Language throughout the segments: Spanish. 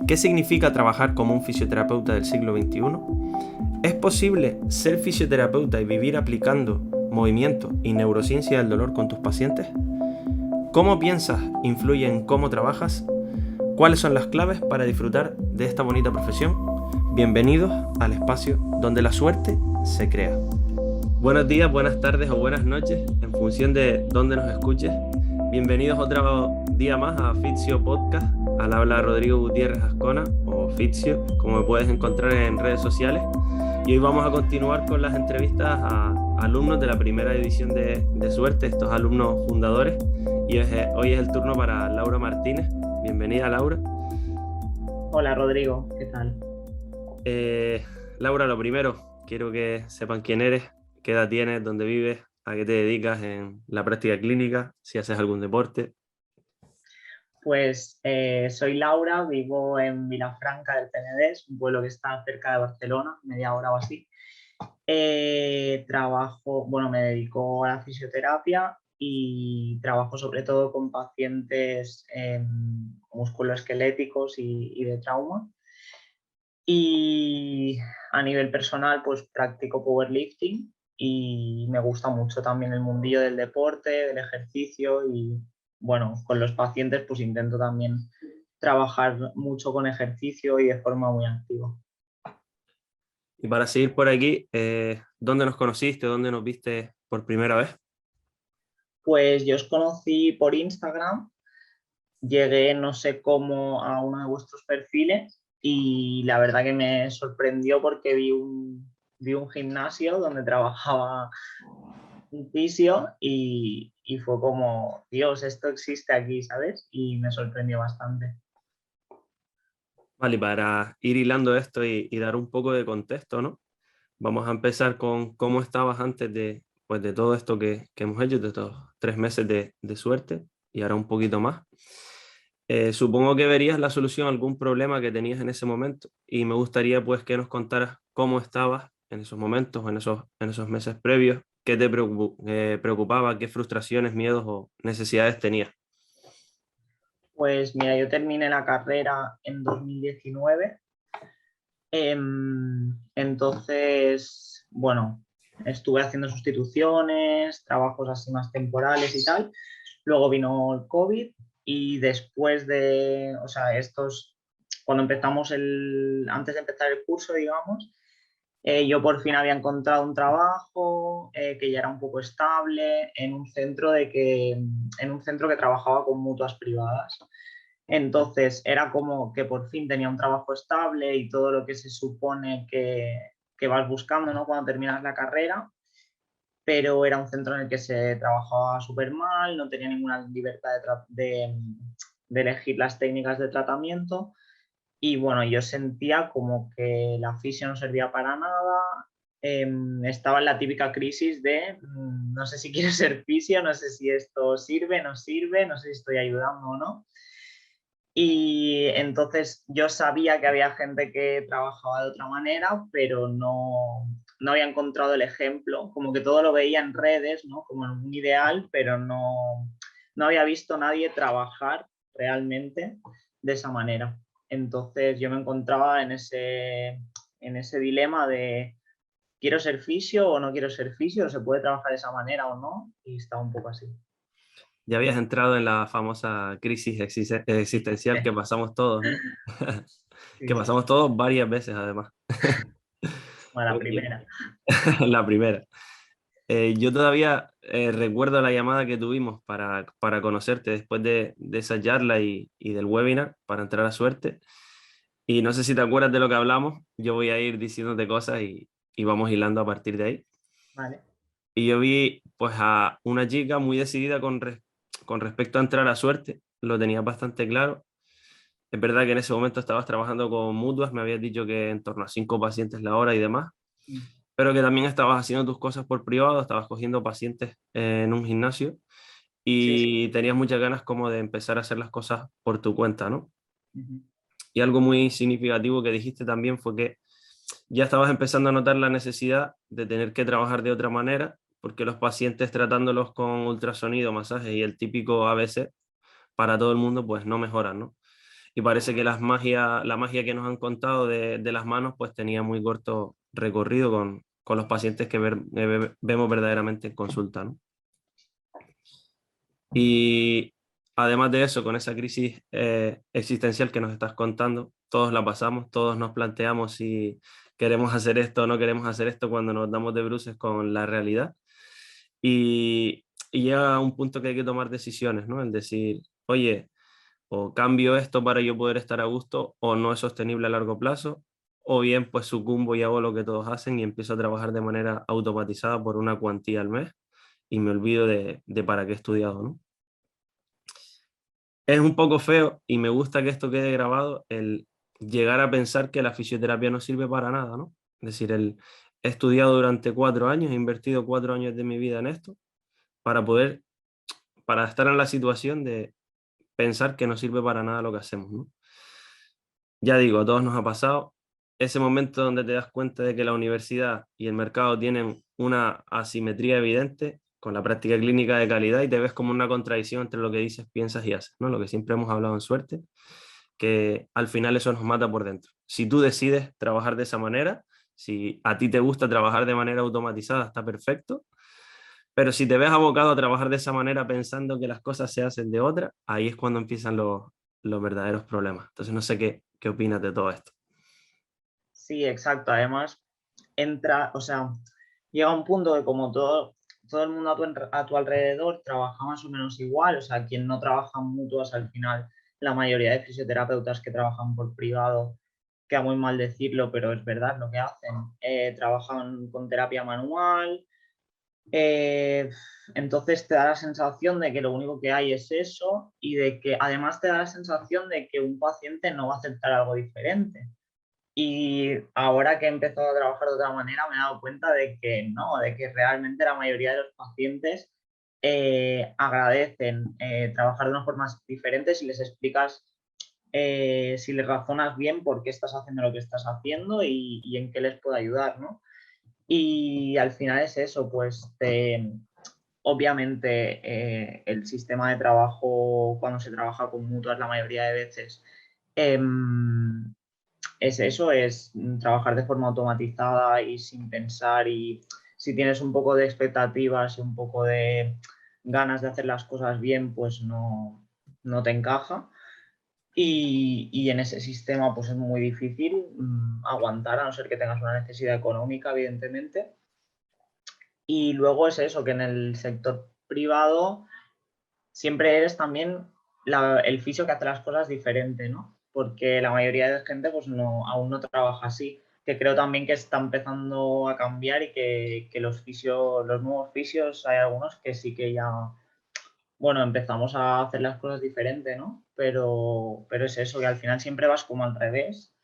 ¿Qué significa trabajar como un fisioterapeuta del siglo XXI? ¿Es posible ser fisioterapeuta y vivir aplicando movimiento y neurociencia del dolor con tus pacientes? ¿Cómo piensas influye en cómo trabajas? ¿Cuáles son las claves para disfrutar de esta bonita profesión? Bienvenidos al espacio donde la suerte se crea. Buenos días, buenas tardes o buenas noches, en función de dónde nos escuches. Bienvenidos otro día más a Fizio Podcast. Al habla Rodrigo Gutiérrez Ascona, o Fizio, como me puedes encontrar en redes sociales. Y hoy vamos a continuar con las entrevistas a alumnos de la primera edición de Suerte, estos alumnos fundadores. Y hoy es el turno para Laura Martínez. Bienvenida, Laura. Hola, Rodrigo, ¿qué tal? Laura, lo primero, quiero que sepan quién eres, qué edad tienes, dónde vives, a qué te dedicas en la práctica clínica, si haces algún deporte. Pues soy Laura, vivo en Vilafranca del Penedès, un pueblo que está cerca de Barcelona, media hora o así. Me dedico a la fisioterapia y trabajo sobre todo con pacientes musculoesqueléticos y de trauma. Y a nivel personal, pues practico powerlifting y me gusta mucho también el mundillo del deporte, del ejercicio y bueno, con los pacientes pues intento también trabajar mucho con ejercicio y de forma muy activa. Y para seguir por aquí, ¿dónde nos conociste? ¿Dónde nos viste por primera vez? Pues yo os conocí por Instagram, llegué no sé cómo a uno de vuestros perfiles y la verdad que me sorprendió porque vi un gimnasio donde trabajaba un fisio y fue como, Dios, esto existe aquí, ¿sabes? Y me sorprendió bastante. Vale, para ir hilando esto y dar un poco de contexto, ¿no? Vamos a empezar con cómo estabas antes de todo esto que hemos hecho, de estos 3 meses de suerte y ahora un poquito más. Supongo que verías la solución a algún problema que tenías en ese momento y me gustaría pues que nos contaras cómo estabas en esos momentos, en esos meses previos, qué te preocupaba, qué frustraciones, miedos o necesidades tenías. Pues mira, yo terminé la carrera en 2019. Entonces, bueno, estuve haciendo sustituciones, trabajos así más temporales y tal. Luego vino el COVID y después de, o sea, cuando antes de empezar el curso, digamos, yo por fin había encontrado un trabajo que ya era un poco estable en un en un centro que trabajaba con mutuas privadas. Entonces era como que por fin tenía un trabajo estable y todo lo que se supone que vas buscando, ¿no? Cuando terminas la carrera, pero era un centro en el que se trabajaba súper mal, no tenía ninguna libertad de elegir las técnicas de tratamiento. Y bueno, yo sentía como que la fisio no servía para nada. Estaba en la típica crisis de no sé si quiero ser fisio, no sé si esto sirve, no sirve, no sé si estoy ayudando o no. Y entonces yo sabía que había gente que trabajaba de otra manera, pero no había encontrado el ejemplo. Como que todo lo veía en redes, ¿no? Como en un ideal, pero no había visto nadie trabajar realmente de esa manera. Entonces yo me encontraba en ese dilema de ¿quiero ser fisio o no quiero ser fisio? ¿Se puede trabajar de esa manera o no? Y estaba un poco así. Ya habías entrado en la famosa crisis existencial que pasamos todos, ¿no? Sí, Que sí. pasamos todos varias veces además. Bueno, la Ok. primera. La primera. Yo todavía recuerdo la llamada que tuvimos para conocerte después de esa charla y del webinar para entrar a Suerte. Y no sé si te acuerdas de lo que hablamos. Yo voy a ir diciéndote cosas y vamos hilando a partir de ahí. Vale. Y yo vi pues a una chica muy decidida con respecto a entrar a Suerte. Lo tenía bastante claro. Es verdad que en ese momento estabas trabajando con mutuas, me habías dicho que en torno a 5 pacientes la hora y demás, pero que también estabas haciendo tus cosas por privado, estabas cogiendo pacientes en un gimnasio Sí, sí. y tenías muchas ganas como de empezar a hacer las cosas por tu cuenta, ¿no? Ujú. Y algo muy significativo que dijiste también fue que ya estabas empezando a notar la necesidad de tener que trabajar de otra manera, porque los pacientes tratándolos con ultrasonido, masajes y el típico ABC para todo el mundo, pues no mejoran, ¿no? y parece que la magia que nos han contado de las manos pues tenía muy corto recorrido con los pacientes que vemos verdaderamente en consulta, ¿no? Y además de eso, con esa crisis existencial que nos estás contando, todos la pasamos, todos nos planteamos si queremos hacer esto o no queremos hacer esto cuando nos damos de bruces con la realidad. Y llega un punto que hay que tomar decisiones, ¿no? El decir, oye, o cambio esto para yo poder estar a gusto o no es sostenible a largo plazo, o bien pues sucumbo y hago lo que todos hacen y empiezo a trabajar de manera automatizada por una cuantía al mes y me olvido de para qué he estudiado, ¿no? Es un poco feo y me gusta que esto quede grabado, el llegar a pensar que la fisioterapia no sirve para nada, ¿no? Es decir, he estudiado durante 4 años, he invertido 4 años de mi vida en esto para para estar en la situación de pensar que no sirve para nada lo que hacemos, ¿no? Ya digo, a todos nos ha pasado ese momento donde te das cuenta de que la universidad y el mercado tienen una asimetría evidente con la práctica clínica de calidad y te ves como una contradicción entre lo que dices, piensas y haces, ¿no? Lo que siempre hemos hablado en suerte, que al final eso nos mata por dentro. Si tú decides trabajar de esa manera, si a ti te gusta trabajar de manera automatizada, está perfecto, pero si te ves abocado a trabajar de esa manera pensando que las cosas se hacen de otra, ahí es cuando empiezan los verdaderos problemas. Entonces no sé qué opinas de todo esto. Sí, exacto. Además, entra, o sea, llega un punto que como todo el mundo a tu alrededor trabaja más o menos igual, o sea, quien no trabaja en mutuas al final, la mayoría de fisioterapeutas que trabajan por privado, queda muy mal decirlo, pero es verdad lo que hacen, trabajan con terapia manual, eh, entonces te da la sensación de que lo único que hay es eso y de que además te da la sensación de que un paciente no va a aceptar algo diferente. Y ahora que he empezado a trabajar de otra manera, me he dado cuenta de que no, de que realmente la mayoría de los pacientes agradecen trabajar de unas formas diferentes y les explicas, si les razonas bien por qué estás haciendo lo que estás haciendo y en qué les puede ayudar, ¿no? Y al final es eso, pues obviamente el sistema de trabajo cuando se trabaja con mutuas la mayoría de veces em, es eso, es trabajar de forma automatizada y sin pensar y si tienes un poco de expectativas y un poco de ganas de hacer las cosas bien, pues no te encaja. Y en ese sistema pues es muy difícil aguantar, a no ser que tengas una necesidad económica, evidentemente. Y luego es eso, que en el sector privado siempre eres también el fisio que hace las cosas diferente, ¿no? Porque la mayoría de gente pues no, aún no trabaja así, que creo también que está empezando a cambiar y que los fisios, los nuevos fisios, hay algunos que sí que ya, bueno, empezamos a hacer las cosas diferente, ¿no? Pero es eso, que al final siempre vas como al revés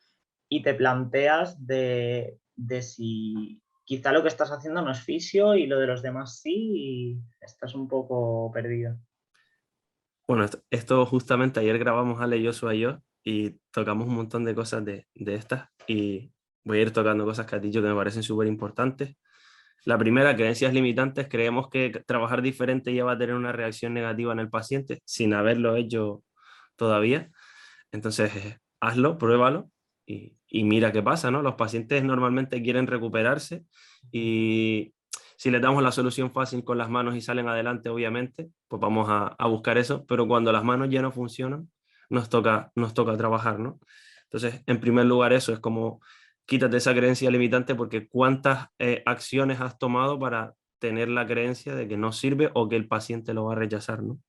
y te planteas de si quizá lo que estás haciendo no es fisio y lo de los demás sí y estás un poco perdido. Bueno, esto justamente ayer grabamos Ale, Joshua y yo y tocamos un montón de cosas de estas y voy a ir tocando cosas que has dicho que me parecen súper importantes. La primera, creencias limitantes. Creemos que trabajar diferente ya va a tener una reacción negativa en el paciente sin haberlo hecho todavía. Entonces, hazlo, pruébalo y mira qué pasa, ¿no? Los pacientes normalmente quieren recuperarse y si les damos la solución fácil con las manos y salen adelante, obviamente, pues vamos a buscar eso, pero cuando las manos ya no funcionan, nos toca trabajar, ¿no? Entonces, en primer lugar, eso es como quítate esa creencia limitante porque cuántas acciones has tomado para tener la creencia de que no sirve o que el paciente lo va a rechazar, ¿no?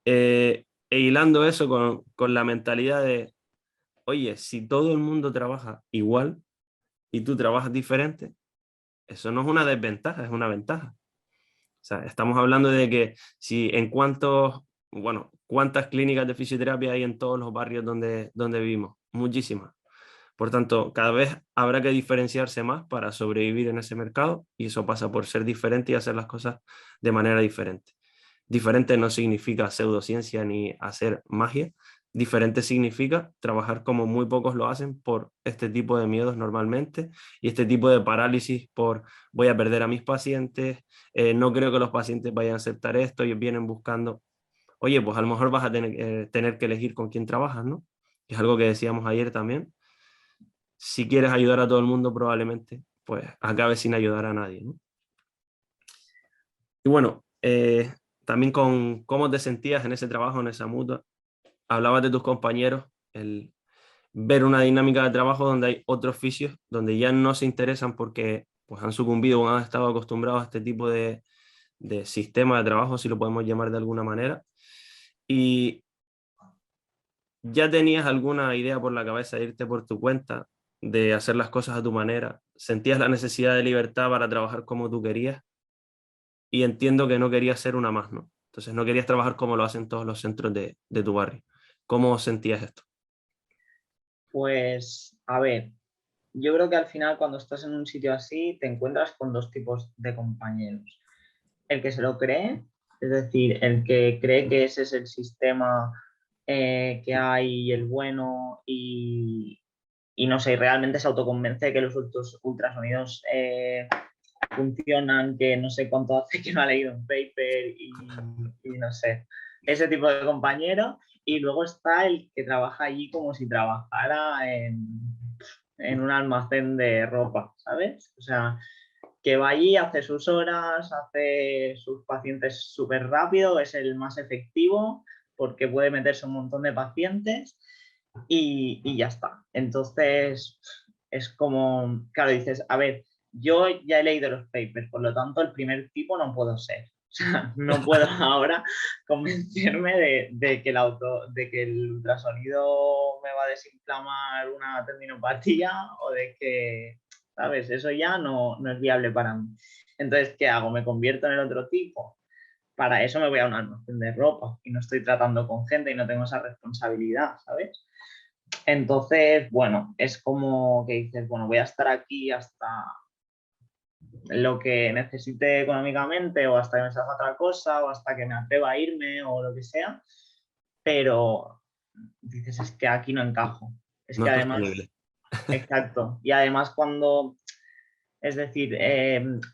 E hilando eso con la mentalidad de, oye, si todo el mundo trabaja igual y tú trabajas diferente, eso no es una desventaja, es una ventaja. O sea, estamos hablando de que si en bueno, cuántas clínicas de fisioterapia hay en todos los barrios donde vivimos, muchísimas. Por tanto, cada vez habrá que diferenciarse más para sobrevivir en ese mercado y eso pasa por ser diferente y hacer las cosas de manera diferente. Diferente no significa pseudociencia ni hacer magia. Diferente significa trabajar como muy pocos lo hacen por este tipo de miedos normalmente y este tipo de parálisis por voy a perder a mis pacientes, no creo que los pacientes vayan a aceptar esto, ellos vienen buscando. oye, pues a lo mejor vas a tener que elegir con quién trabajas, ¿no? Es algo que decíamos ayer también. Si quieres ayudar a todo el mundo, probablemente pues acabes sin ayudar a nadie, ¿no? Y bueno, también con cómo te sentías en ese trabajo, en esa mutua, hablabas de tus compañeros, el ver una dinámica de trabajo donde hay otros fisios, donde ya no se interesan porque pues, han sucumbido o han estado acostumbrados a este tipo de sistema de trabajo, si lo podemos llamar de alguna manera, y ya tenías alguna idea por la cabeza de irte por tu cuenta, de hacer las cosas a tu manera, sentías la necesidad de libertad para trabajar como tú querías, y entiendo que no querías ser una más, ¿no? Entonces no querías trabajar como lo hacen todos los centros de tu barrio. ¿Cómo sentías esto? Pues, a ver, yo creo que al final cuando estás en un sitio así te encuentras con dos tipos de compañeros. El que se lo cree, es decir, el que cree que ese es el sistema que hay, el bueno, y no sé, realmente se autoconvence de que los ultrasonidos funcionan, que no sé cuánto hace que no ha leído un paper y no sé, ese tipo de compañero. Y luego está el que trabaja allí como si trabajara en un almacén de ropa, ¿sabes? O sea, que va allí, hace sus horas, hace sus pacientes súper rápido, es el más efectivo porque puede meterse un montón de pacientes y ya está. Entonces, es como, claro, dices, a ver, yo ya he leído los papers, por lo tanto, el primer tipo no puedo ser. O sea, no puedo ahora convencerme de que el ultrasonido me va a desinflamar una tendinopatía o de que, ¿sabes? Eso ya no es viable para mí. Entonces, ¿qué hago? ¿Me convierto en el otro tipo? Para eso me voy a un almacén de ropa y no estoy tratando con gente y no tengo esa responsabilidad, ¿sabes? Entonces, bueno, es como que dices, bueno, voy a estar aquí hasta lo que necesite económicamente o hasta que me salga otra cosa o hasta que me atreva a irme o lo que sea, pero dices, es que aquí no encajo. Es No que es además, sostenible. exacto, y además cuando, es decir,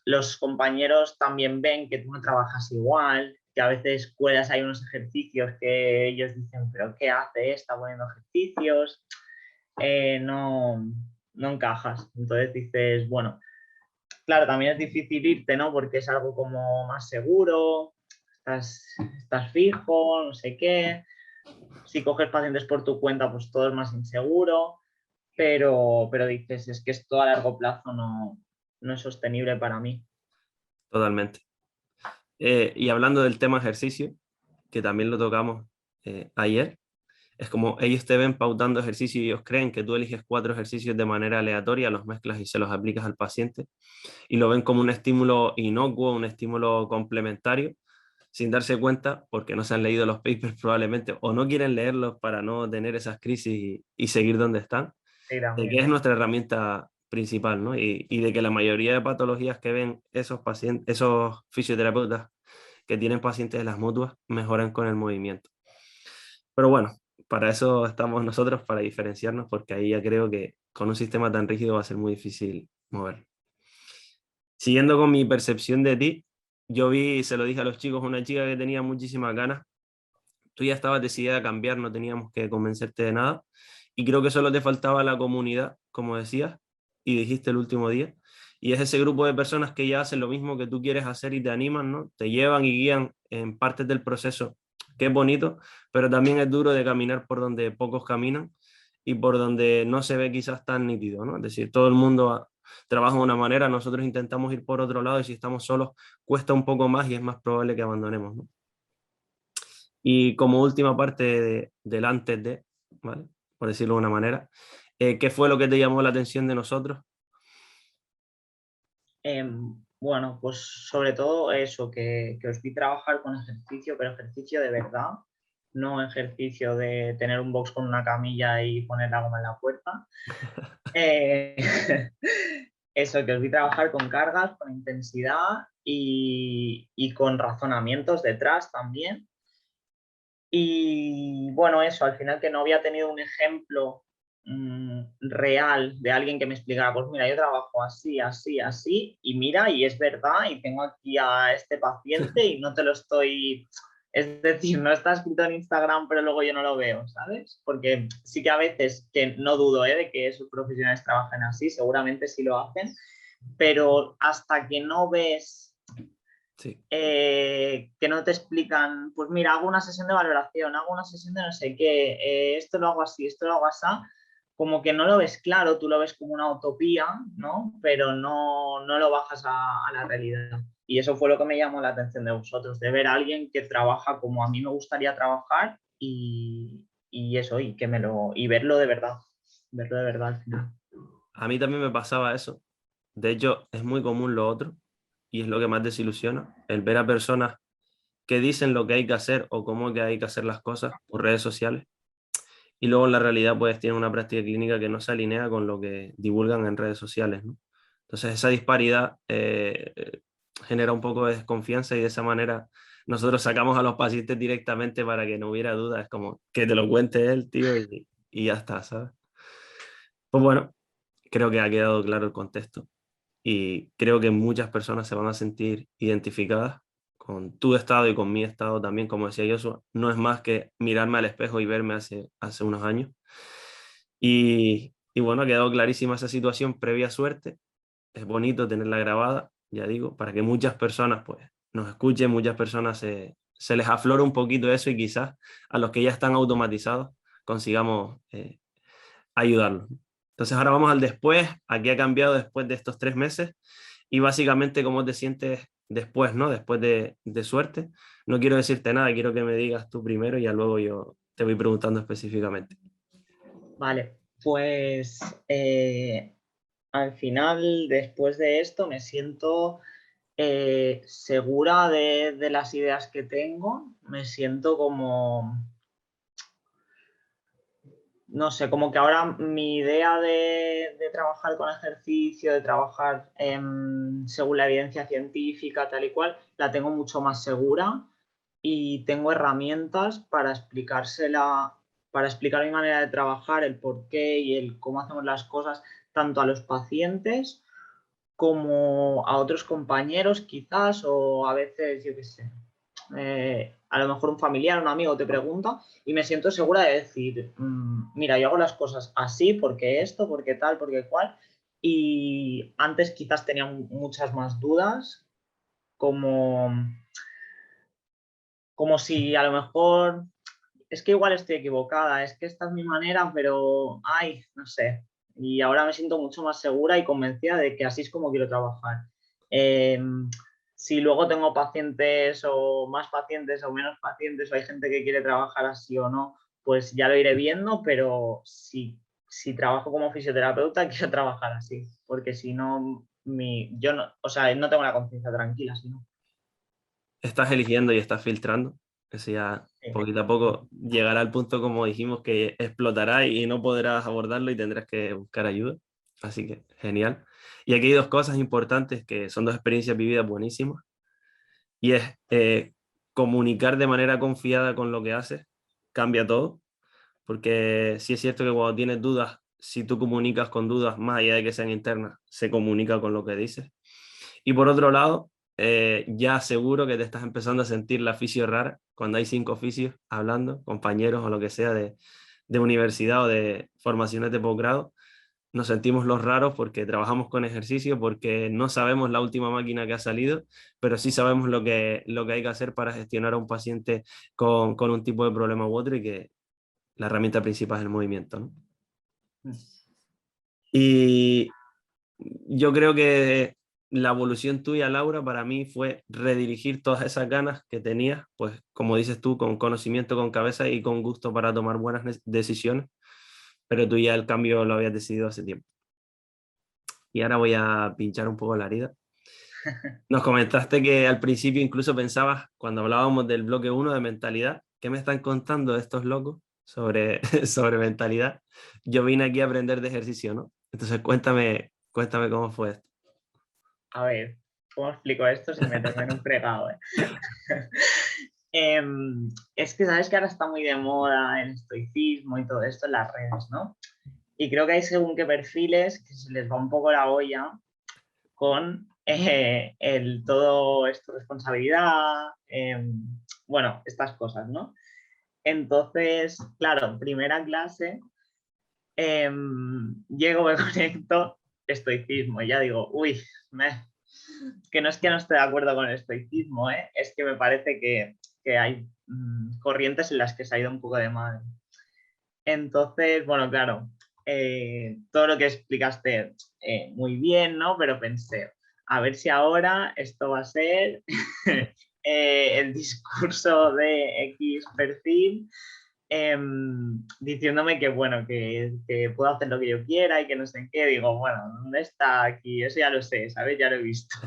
los compañeros también ven que tú no trabajas igual, que a veces cuelas hay unos ejercicios que ellos dicen, pero ¿qué hace? Está poniendo ejercicios, no encajas. Entonces dices, bueno, claro, también es difícil irte, ¿no? Porque es algo como más seguro, estás fijo, no sé qué. Si coges pacientes por tu cuenta, pues todo es más inseguro, pero dices, es que esto a largo plazo no es sostenible para mí. Totalmente. Y hablando del tema ejercicio, que también lo tocamos ayer, es como ellos te ven pautando ejercicio y ellos creen que tú eliges 4 ejercicios de manera aleatoria, los mezclas y se los aplicas al paciente y lo ven como un estímulo inocuo, un estímulo complementario, sin darse cuenta, porque no se han leído los papers probablemente o no quieren leerlos para no tener esas crisis y seguir donde están, Sí, de que también. es nuestra herramienta principal, ¿no? Y de que la mayoría de patologías que ven esos pacientes, esos fisioterapeutas que tienen pacientes de las mutuas mejoran con el movimiento. Pero bueno, para eso estamos nosotros, para diferenciarnos, porque ahí ya creo que con un sistema tan rígido va a ser muy difícil moverlo. Siguiendo con mi percepción de ti, yo vi, se lo dije a los chicos, una chica que tenía muchísimas ganas. Tú ya estabas decidida a cambiar, no teníamos que convencerte de nada. Y creo que solo te faltaba la comunidad, como decías, y dijiste el último día. Y es ese grupo de personas que ya hacen lo mismo que tú quieres hacer y te animan, ¿no? Te llevan y guían en partes del proceso, que es bonito, pero también es duro de caminar por donde pocos caminan y por donde no se ve quizás tan nítido, ¿no? Es decir, todo el mundo trabaja de una manera, nosotros intentamos ir por otro lado y si estamos solos cuesta un poco más y es más probable que abandonemos, ¿no? Y como última parte del antes de, ¿vale? Por decirlo de una manera, ¿qué fue lo que te llamó la atención de nosotros? Bueno, pues sobre todo eso, que os vi trabajar con ejercicio, pero ejercicio de verdad, no ejercicio de tener un box con una camilla y poner la goma en la puerta. Eh, eso, que os vi trabajar con cargas, con intensidad y con razonamientos detrás también. Y bueno, eso, al final que no había tenido un ejemplo real de alguien que me explicara, pues mira, yo trabajo así, así, así, y mira, y es verdad, y tengo aquí a este paciente y no te lo estoy Es decir, no está escrito en Instagram, pero luego yo no lo veo, ¿sabes? Porque sí que a veces, que no dudo, de que esos profesionales trabajen así, seguramente sí lo hacen, pero hasta que no ves, Sí. que no te explican, pues mira, hago una sesión de valoración, hago una sesión de no sé qué, esto lo hago así, esto lo hago así, como que no lo ves claro, tú lo ves como una utopía, ¿no? Pero no lo bajas a la realidad. Y eso fue lo que me llamó la atención de vosotros, de ver a alguien que trabaja como a mí me gustaría trabajar y eso, y verlo de verdad al final. A mí también me pasaba eso. De hecho, es muy común lo otro y es lo que más desilusiona, el ver a personas que dicen lo que hay que hacer o cómo que hay que hacer las cosas por redes sociales y luego en la realidad pues tienen una práctica clínica que no se alinea con lo que divulgan en redes sociales, ¿no? Entonces esa disparidad genera un poco de desconfianza y de esa manera nosotros sacamos a los pacientes directamente para que no hubiera dudas, es como que te lo cuente él, tío, y ya está, ¿sabes? Pues bueno, creo que ha quedado claro el contexto y creo que muchas personas se van a sentir identificadas con tu estado y con mi estado también, como decía Joshua, no es más que mirarme al espejo y verme hace unos años. Y bueno, ha quedado clarísima esa situación previa suerte. Es bonito tenerla grabada, ya digo, para que muchas personas pues nos escuchen, muchas personas se les aflore un poquito eso y quizás a los que ya están automatizados consigamos ayudarlos. Entonces ahora vamos al después, a qué ha cambiado después de estos 3 meses y básicamente cómo te sientes después, ¿no? Después de suerte. No quiero decirte nada, quiero que me digas tú primero y ya luego yo te voy preguntando específicamente. Vale, pues al final, después de esto, me siento segura de las ideas que tengo, me siento como, no sé, como que ahora mi idea de trabajar con ejercicio, de trabajar según la evidencia científica, tal y cual, la tengo mucho más segura y tengo herramientas para explicar mi manera de trabajar, el por qué y el cómo hacemos las cosas, tanto a los pacientes como a otros compañeros quizás, o a veces, yo qué sé, a lo mejor un familiar, un amigo te pregunta y me siento segura de decir, mira, yo hago las cosas así, porque esto, porque tal, porque cual, y antes quizás tenía muchas más dudas, como, como si a lo mejor, es que igual estoy equivocada, es que esta es mi manera, pero, ay, no sé. Y ahora me siento mucho más segura y convencida de que así es como quiero trabajar. Eh, si luego tengo pacientes o más pacientes o menos pacientes o hay gente que quiere trabajar así o no, pues ya lo iré viendo, pero si trabajo como fisioterapeuta quiero trabajar así, porque si no, yo no, o sea, no tengo la conciencia tranquila, si no. Estás eligiendo y estás filtrando. Eso ya poquito a poco llegará al punto, como dijimos, que explotará y no podrás abordarlo y tendrás que buscar ayuda. Así que genial. Y aquí hay dos cosas importantes que son dos experiencias vividas buenísimas. Y es comunicar de manera confiada con lo que haces, cambia todo. Porque sí es cierto que cuando tienes dudas, si tú comunicas con dudas, más allá de que sean internas, se comunica con lo que dices. Y por otro lado, ya seguro que te estás empezando a sentir la fisio rara cuando hay 5 fisios hablando, compañeros o lo que sea de universidad o de formaciones de posgrado. Nos sentimos los raros porque trabajamos con ejercicio, porque no sabemos la última máquina que ha salido, pero sí sabemos lo que hay que hacer para gestionar a un paciente con un tipo de problema u otro y que la herramienta principal es el movimiento, ¿no? Y yo creo que la evolución tuya, Laura, para mí fue redirigir todas esas ganas que tenías, pues como dices tú, con conocimiento, con cabeza y con gusto para tomar buenas decisiones, pero tú ya el cambio lo habías decidido hace tiempo. Y ahora voy a pinchar un poco la herida. Nos comentaste que al principio incluso pensabas, cuando hablábamos del bloque 1 de mentalidad, ¿qué me están contando estos locos sobre mentalidad? Yo vine aquí a aprender de ejercicio, ¿no? Entonces cuéntame cómo fue esto. A ver, ¿cómo explico esto sin meterme en un fregado? Es que sabes que ahora está muy de moda el estoicismo y todo esto en las redes, ¿no? Y creo que hay según qué perfiles que se les va un poco la olla con el todo esto responsabilidad, bueno, estas cosas, ¿no? Entonces, claro, primera clase, llego, me conecto, estoicismo, y ya digo, uy, que no es que no esté de acuerdo con el estoicismo, ¿eh? Es que me parece que hay corrientes en las que se ha ido un poco de madre. Entonces, bueno, claro, todo lo que explicaste muy bien, ¿no? Pero pensé, a ver si ahora esto va a ser el discurso de X perfil diciéndome que, bueno, que puedo hacer lo que yo quiera y que no sé qué. Digo, bueno, ¿dónde está aquí? Eso ya lo sé, ¿sabes? Ya lo he visto.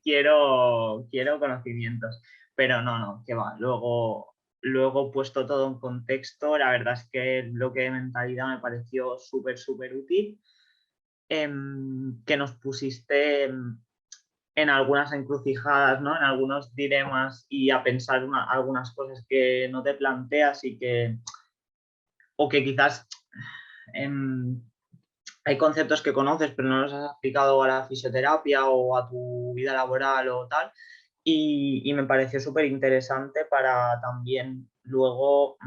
quiero conocimientos. Pero no, que va. Luego puesto todo en contexto, la verdad es que el bloque de mentalidad me pareció súper, súper útil. Que nos pusiste en algunas encrucijadas, ¿no? En algunos dilemas y a pensar algunas cosas que no te planteas y o que quizás hay conceptos que conoces pero no los has aplicado a la fisioterapia o a tu vida laboral o tal. Y me pareció súper interesante para también luego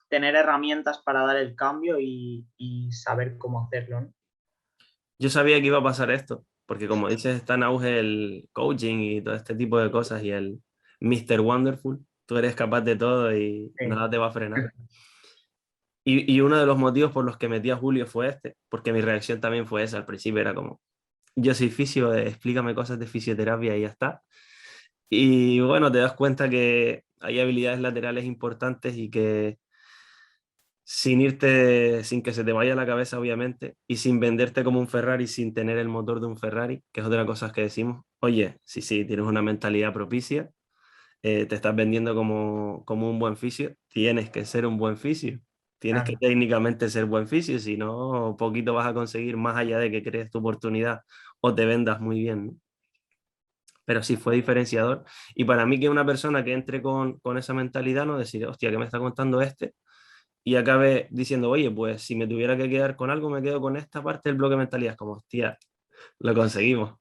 tener herramientas para dar el cambio y saber cómo hacerlo, ¿no? Yo sabía que iba a pasar esto, porque como dices, está en auge el coaching y todo este tipo de cosas y el Mr. Wonderful, tú eres capaz de todo y Sí. nada te va a frenar. Y uno de los motivos por los que metí a Julio fue este, porque mi reacción también fue esa. Al principio era como, yo soy fisio, explícame cosas de fisioterapia y ya está. Y bueno, te das cuenta que hay habilidades laterales importantes y que sin irte, sin que se te vaya la cabeza, obviamente, y sin venderte como un Ferrari, sin tener el motor de un Ferrari, que es otra de las cosas que decimos, oye, sí, tienes una mentalidad propicia, te estás vendiendo como un buen fisio, tienes que ser un buen fisio, tienes que Claro. técnicamente ser buen fisio, si no, poquito vas a conseguir más allá de que crees tu oportunidad o te vendas muy bien, ¿no? Pero sí fue diferenciador. Y para mí que una persona que entre con esa mentalidad, no decir, hostia, ¿qué me está contando este? Y acabe diciendo, oye, pues si me tuviera que quedar con algo, me quedo con esta parte del bloque de mentalidad. Es como, hostia, lo conseguimos.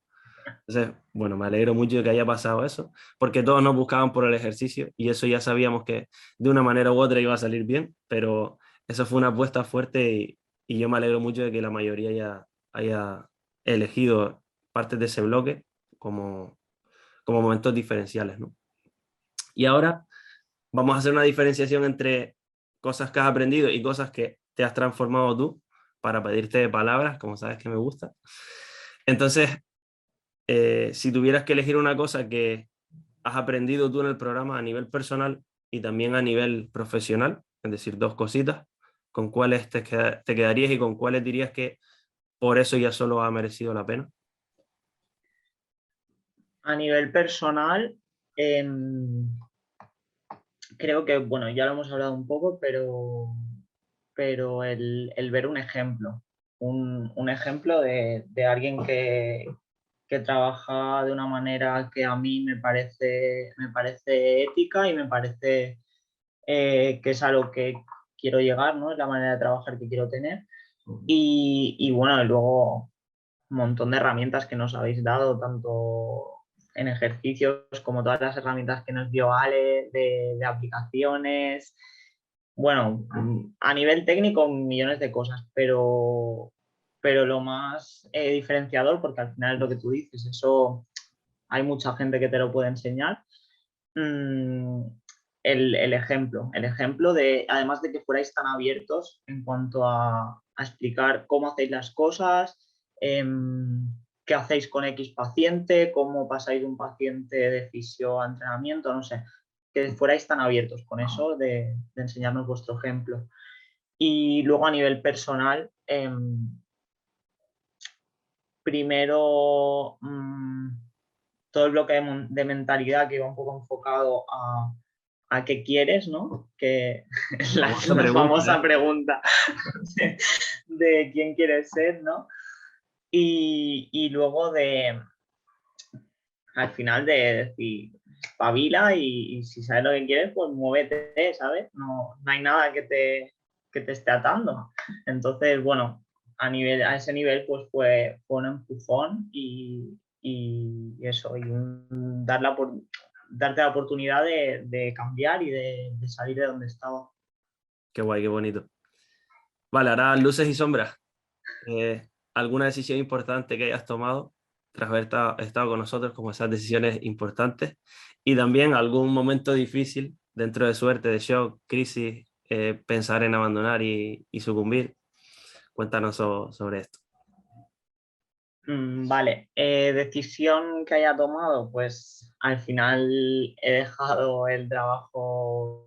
Entonces, bueno, me alegro mucho de que haya pasado eso, porque todos nos buscaban por el ejercicio y eso ya sabíamos que de una manera u otra iba a salir bien, pero eso fue una apuesta fuerte y yo me alegro mucho de que la mayoría haya elegido partes de ese bloque como momentos diferenciales, ¿no? Y ahora vamos a hacer una diferenciación entre cosas que has aprendido y cosas que te has transformado tú para pedirte palabras, como sabes que me gusta. Entonces, si tuvieras que elegir una cosa que has aprendido tú en el programa a nivel personal y también a nivel profesional, es decir, dos cositas, ¿con cuáles te quedarías y con cuáles dirías que por eso ya solo ha merecido la pena? A nivel personal, creo que, bueno, ya lo hemos hablado un poco, pero el ver un ejemplo, un ejemplo de alguien que trabaja de una manera que a mí me parece ética y me parece que es a lo que quiero llegar, ¿no? Es la manera de trabajar que quiero tener. Y bueno, y luego un montón de herramientas que nos habéis dado, tanto en ejercicios como todas las herramientas que nos dio Ale de aplicaciones. Bueno, a nivel técnico millones de cosas, pero lo más diferenciador, porque al final es lo que tú dices, eso hay mucha gente que te lo puede enseñar. Mm, el ejemplo de, además de que fuerais tan abiertos en cuanto a explicar cómo hacéis las cosas, qué hacéis con X paciente, cómo pasáis de un paciente de fisio a entrenamiento, no sé, que fuerais tan abiertos con eso de enseñarnos vuestro ejemplo. Y luego a nivel personal, primero todo el bloque de mentalidad que iba un poco enfocado a qué quieres, ¿no? Que es Famosa la pregunta, famosa ¿eh? pregunta de quién quieres ser, ¿no? Y luego al final de decir, espabila y si sabes lo que quieres, pues muévete, ¿sabes? No hay nada que te esté atando. Entonces, bueno, a ese nivel pues fue un empujón y eso, darla darte la oportunidad de cambiar y de salir de donde estaba. Qué guay, qué bonito. Vale, ahora luces y sombras. ¿Alguna decisión importante que hayas tomado tras haber estado con nosotros, como esas decisiones importantes? Y también algún momento difícil dentro de suerte, de shock, crisis, pensar en abandonar y sucumbir. Cuéntanos sobre esto. Vale, decisión que haya tomado, pues al final he dejado el trabajo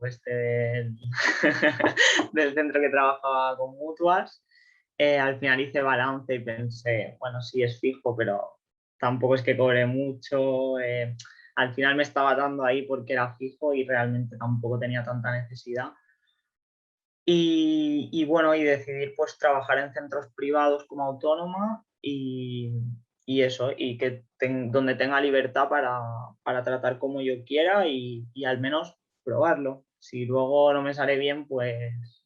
del centro que trabajaba con mutuas. Al final hice balance y pensé, bueno, sí es fijo, pero tampoco es que cobre mucho. Al final me estaba dando ahí porque era fijo y realmente tampoco tenía tanta necesidad. Y bueno, y decidir pues trabajar en centros privados como autónoma y eso, y que donde tenga libertad para tratar como yo quiera y al menos probarlo. Si luego no me sale bien, pues,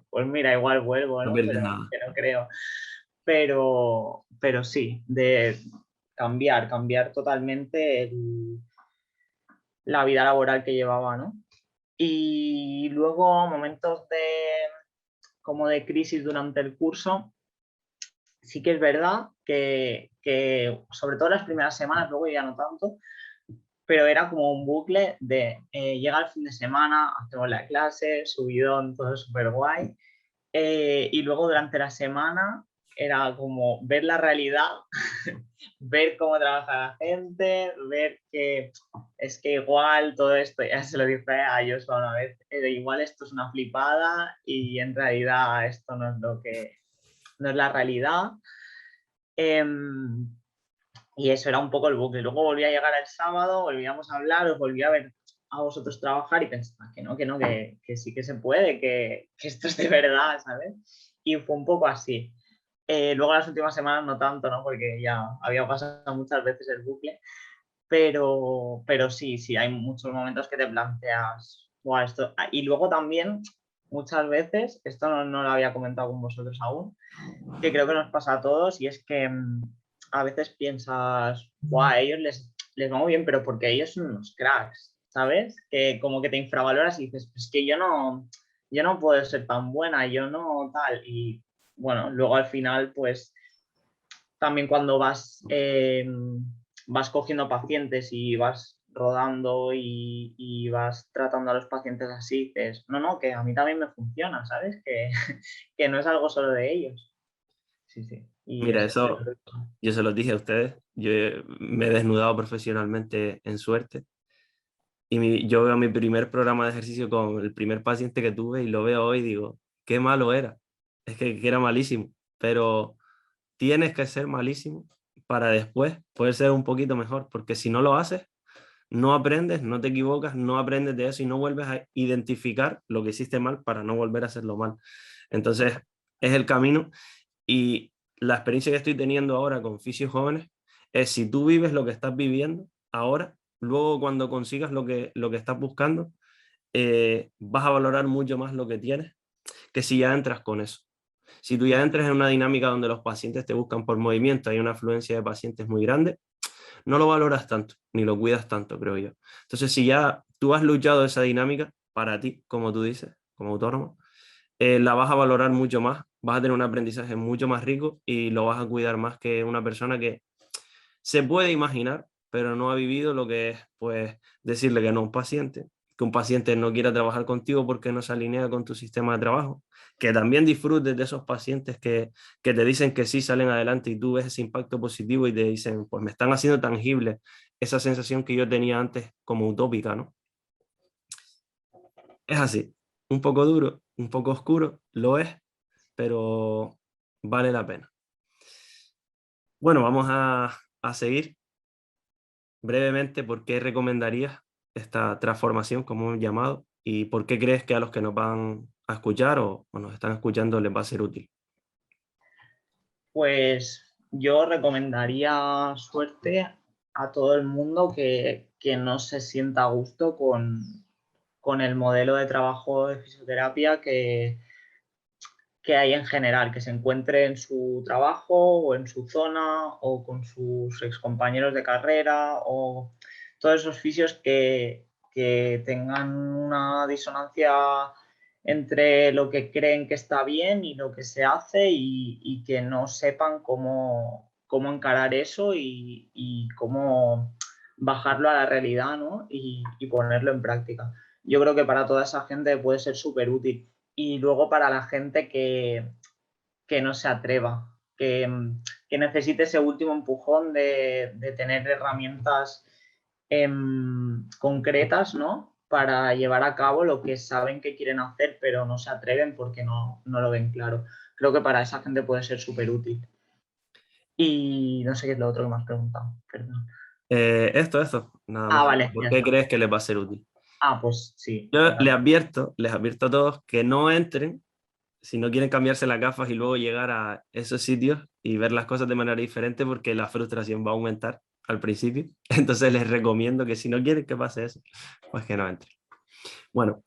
pues mira, igual vuelvo, No ¿no? pierdes Pero nada. que no creo. Pero sí, de cambiar totalmente la vida laboral que llevaba, ¿no? Y luego momentos como de crisis durante el curso, sí que es verdad que sobre todo las primeras semanas, luego ya no tanto, pero era como un bucle de llega el fin de semana, hacemos la clase, subidón, todo súper guay, y luego durante la semana era como ver la realidad, ver cómo trabaja la gente, ver que es que igual todo esto, ya se lo dije a ellos una vez, igual esto es una flipada y en realidad esto no es no es la realidad. Eh, y eso era un poco el bucle. Luego volví a llegar el sábado, volvíamos a hablar, os volví a ver a vosotros trabajar y pensaba que sí que se puede, que esto es de verdad, ¿sabes? Y fue un poco así. Luego las últimas semanas no tanto, ¿no? Porque ya había pasado muchas veces el bucle, pero sí, sí, hay muchos momentos que te planteas, "Buah, esto". Y luego también, muchas veces, esto no lo había comentado con vosotros aún, que creo que nos pasa a todos y es que a veces piensas, "Buah, a ellos les va muy bien, pero porque ellos son unos cracks", ¿sabes? Que como que te infravaloras y dices, pues que yo no puedo ser tan buena, yo no tal. Y bueno, luego al final, pues también cuando vas cogiendo pacientes y vas rodando y vas tratando a los pacientes así, dices, no, que a mí también me funciona, ¿sabes? Que no es algo solo de ellos. Sí, sí. Y Mira, eso. eso yo se los dije a ustedes. Yo me he desnudado profesionalmente en suerte. Y yo veo mi primer programa de ejercicio con el primer paciente que tuve y lo veo hoy y digo, qué malo era. Es que era malísimo. Pero tienes que ser malísimo para después poder ser un poquito mejor. Porque si no lo haces, no aprendes, no te equivocas, no aprendes de eso y no vuelves a identificar lo que hiciste mal para no volver a hacerlo mal. Entonces, es el camino. Y la experiencia que estoy teniendo ahora con fisios jóvenes es si tú vives lo que estás viviendo ahora, luego cuando consigas lo que estás buscando, vas a valorar mucho más lo que tienes que si ya entras con eso. Si tú ya entras en una dinámica donde los pacientes te buscan por movimiento, hay una afluencia de pacientes muy grande, no lo valoras tanto, ni lo cuidas tanto, creo yo. Entonces, si ya tú has luchado esa dinámica para ti, como tú dices, como autónomo, la vas a valorar mucho más, vas a tener un aprendizaje mucho más rico y lo vas a cuidar más que una persona que se puede imaginar, pero no ha vivido lo que es, pues, decirle que no a un paciente, que un paciente no quiera trabajar contigo porque no se alinea con tu sistema de trabajo, que también disfrutes de esos pacientes que te dicen que sí salen adelante y tú ves ese impacto positivo y te dicen, pues me están haciendo tangible esa sensación que yo tenía antes como utópica, ¿no? Es así, un poco duro, un poco oscuro, lo es, pero vale la pena. Bueno, vamos a seguir brevemente. ¿Por qué recomendarías esta transformación como un llamado y por qué crees que a los que nos van a escuchar o nos están escuchando les va a ser útil? Pues yo recomendaría suerte a todo el mundo que no se sienta a gusto con el modelo de trabajo de fisioterapia que hay en general, que se encuentre en su trabajo o en su zona o con sus excompañeros de carrera o todos esos fisios que tengan una disonancia entre lo que creen que está bien y lo que se hace y que no sepan cómo encarar eso y cómo bajarlo a la realidad, ¿no? Y ponerlo en práctica. Yo creo que para toda esa gente puede ser súper útil. Y luego para la gente que no se atreva, que necesite ese último empujón de tener herramientas concretas, ¿no? Para llevar a cabo lo que saben que quieren hacer, pero no se atreven porque no lo ven claro. Creo que para esa gente puede ser súper útil. Y no sé qué es lo otro que me has preguntado, perdón. Esto, nada más. Vale, ¿Por ya qué está. crees que les va a ser útil? Pues sí, Yo ahora. les advierto a todos que no entren si no quieren cambiarse las gafas y luego llegar a esos sitios y ver las cosas de manera diferente porque la frustración va a aumentar al principio. Entonces les recomiendo que si no quieren que pase eso, pues que no entren. Bueno,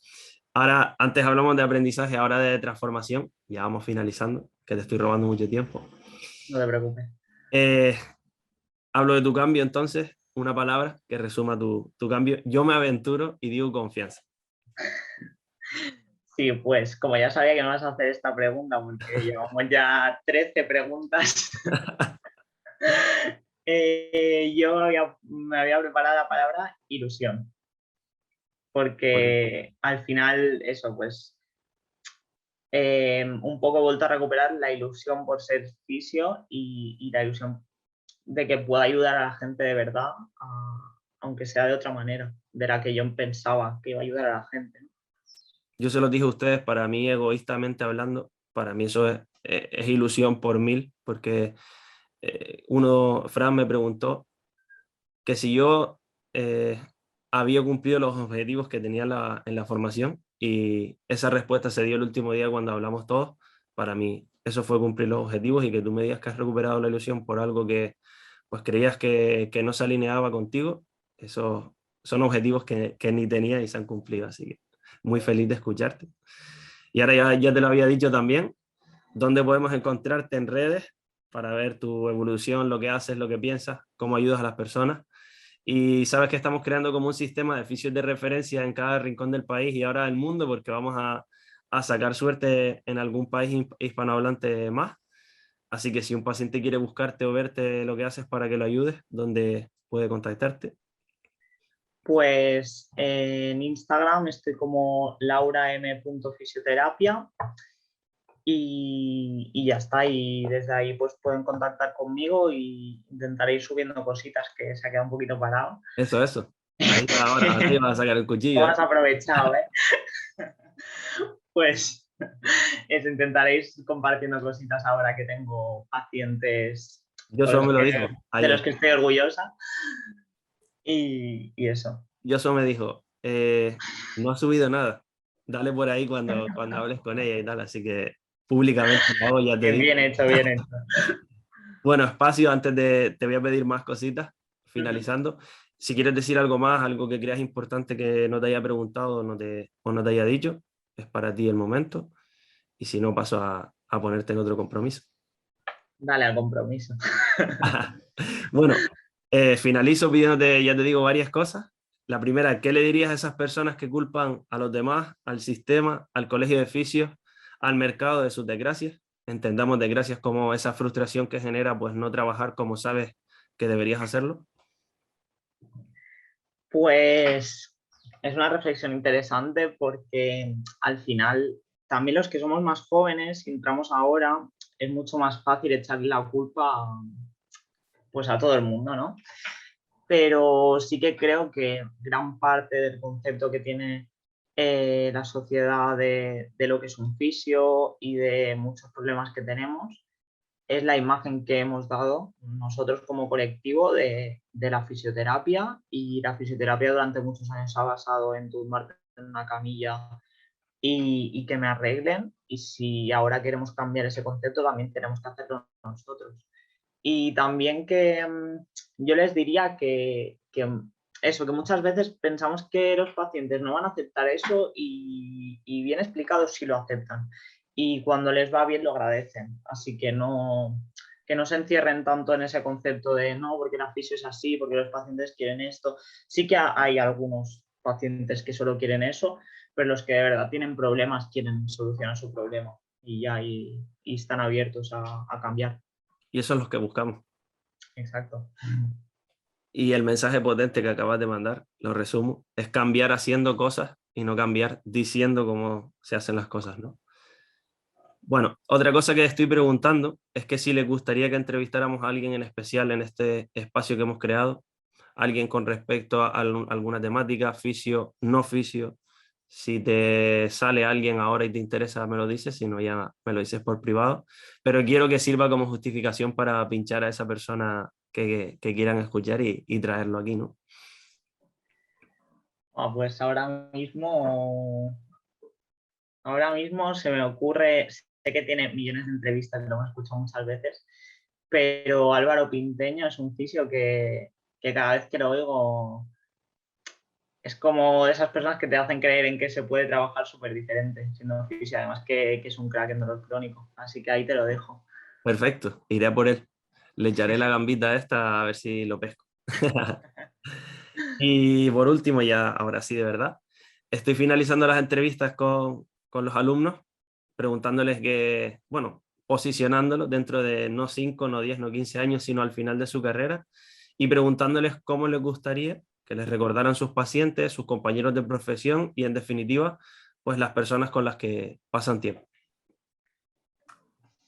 ahora antes hablamos de aprendizaje, ahora de transformación. Ya vamos finalizando, que te estoy robando mucho tiempo. No te preocupes. Eh, Hablo de tu cambio entonces, una palabra que resuma tu cambio. Yo me aventuro y digo confianza. Sí, pues como ya sabía que no vas a hacer esta pregunta porque llevamos ya 13 preguntas, yo me había preparado la palabra ilusión, Bueno, porque al final eso, pues un poco he vuelto a recuperar la ilusión por ser fisio y la ilusión de que pueda ayudar a la gente de verdad, aunque sea de otra manera, de la que yo pensaba que iba a ayudar a la gente. yo se los dije a ustedes, para mí, egoístamente hablando, para mí eso es ilusión por mil, porque Fran me preguntó que si yo eh, había cumplido los objetivos que tenía en la formación y esa respuesta se dio el último día cuando hablamos todos. Para mí eso fue cumplir los objetivos y que tú me digas que has recuperado la ilusión por algo que pues creías que no se alineaba contigo, esos son objetivos que ni tenía y se han cumplido, así que muy feliz de escucharte. Y ahora ya te lo había dicho también, ¿dónde podemos encontrarte en redes para ver tu evolución, lo que haces, lo que piensas, cómo ayudas a las personas? Y sabes que estamos creando como un sistema de fisios de referencia en cada rincón del país y ahora del mundo, porque vamos a sacar suerte en algún país hispanohablante más. Así que si un paciente quiere buscarte o verte lo que haces para que lo ayudes, ¿dónde puede contactarte? Pues en Instagram estoy como laura.m.fisioterapia y ya está. Y desde ahí pues pueden contactar conmigo y intentaré ir subiendo cositas que se ha quedado un poquito parado. Eso. Ahora iba a sacar el ¿Cómo cuchillo, ¿eh? has aprovechado, eh? Pues eso, intentaréis compartiendo cositas ahora que tengo pacientes Yo solo me lo dijo de los ayer. que estoy orgullosa y eso. Yo solo me dijo, no ha subido nada. Dale por ahí cuando hables con ella y tal. Así que públicamente lo hago, ya te Bien, digo. bien hecho, bien hecho. Bueno, espacio, te voy a pedir más cositas, finalizando. Si quieres decir algo más, algo que creas importante que no te haya preguntado o no te haya dicho, es para ti el momento. Y si no, paso a ponerte en otro compromiso. Dale al compromiso. Bueno, finalizo pidiéndote, ya te digo, varias cosas. La primera, ¿qué le dirías a esas personas que culpan a los demás, al sistema, al colegio de fisios, al mercado de sus desgracias? Entendamos desgracias como esa frustración que genera pues no trabajar como sabes que deberías hacerlo. Pues es una reflexión interesante porque al final también los que somos más jóvenes, si entramos ahora, es mucho más fácil echarle la culpa pues a todo el mundo, ¿no? Pero sí que creo que gran parte del concepto que tiene la sociedad de lo que es un fisio y de muchos problemas que tenemos es la imagen que hemos dado nosotros como colectivo de la fisioterapia y la fisioterapia durante muchos años se ha basado en tumbarte en una camilla y que me arreglen y si ahora queremos cambiar ese concepto también tenemos que hacerlo nosotros. Y también que yo les diría eso, que muchas veces pensamos que los pacientes no van a aceptar eso y bien explicado sí lo aceptan. Y cuando les va bien lo agradecen. Así que no, que no se encierren tanto en ese concepto de no, porque la fisio es así, porque los pacientes quieren esto. Sí que hay algunos pacientes que solo quieren eso, pero los que de verdad tienen problemas quieren solucionar su problema y ya y están abiertos a cambiar. Y eso es lo que buscamos. Exacto. Y el mensaje potente que acabas de mandar, lo resumo, es cambiar haciendo cosas y no cambiar diciendo cómo se hacen las cosas, ¿no? Bueno, otra cosa que estoy preguntando es que si les gustaría que entrevistáramos a alguien en especial en este espacio que hemos creado, alguien con respecto a alguna temática, fisio, no fisio. Si te sale alguien ahora y te interesa, me lo dices, si no, ya me lo dices por privado. Pero quiero que sirva como justificación para pinchar a esa persona que quieran escuchar y traerlo aquí, ¿no? Pues ahora mismo se me ocurre, sé que tiene millones de entrevistas, que lo hemos escuchado muchas veces, pero Álvaro Pinteño es un fisio que cada vez que lo oigo es como de esas personas que te hacen creer en que se puede trabajar súper diferente siendo fisio, además que es un crack en dolor crónico, así que ahí te lo dejo. Perfecto, iré a por él. Le echaré la gambita esta a ver si lo pesco. Y por último, ya ahora sí de verdad, estoy finalizando las entrevistas con los alumnos, preguntándoles que, bueno, posicionándolos dentro de no 5, no 10, no 15 años, sino al final de su carrera, y preguntándoles cómo les gustaría que les recordaran sus pacientes, sus compañeros de profesión y, en definitiva, pues las personas con las que pasan tiempo.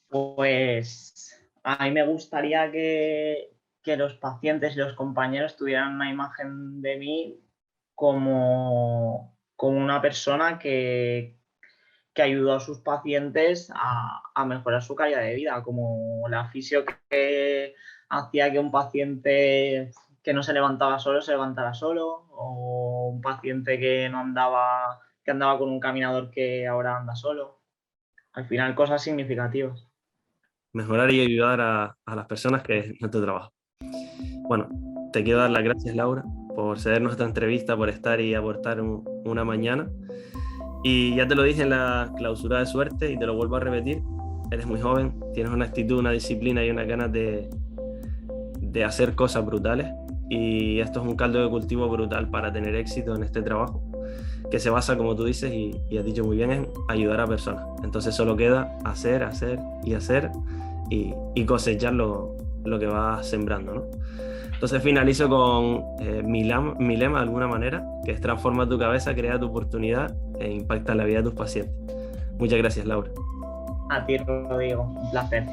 Pues a mí me gustaría que los pacientes y los compañeros tuvieran una imagen de mí como una persona que ayudó a sus pacientes a mejorar su calidad de vida, como la fisio que hacía que un paciente que no se levantaba solo se levantara solo, o un paciente que andaba con un caminador que ahora anda solo. Al final, cosas significativas. Mejorar y ayudar a las personas, que es nuestro trabajo. Bueno, te quiero dar las gracias, Laura, por cedernos esta entrevista, por estar y aportar una mañana. Y ya te lo dije en la clausura de suerte y te lo vuelvo a repetir, eres muy joven, tienes una actitud, una disciplina y unas ganas de hacer cosas brutales, y esto es un caldo de cultivo brutal para tener éxito en este trabajo, que se basa, como tú dices y has dicho muy bien, en ayudar a personas. Entonces solo queda hacer, hacer y hacer y cosechar lo que vas sembrando, ¿no? Entonces finalizo con mi lema de alguna manera, que es: transforma tu cabeza, crea tu oportunidad e impacta la vida de tus pacientes. Muchas gracias, Laura. A ti, Rodrigo, un placer.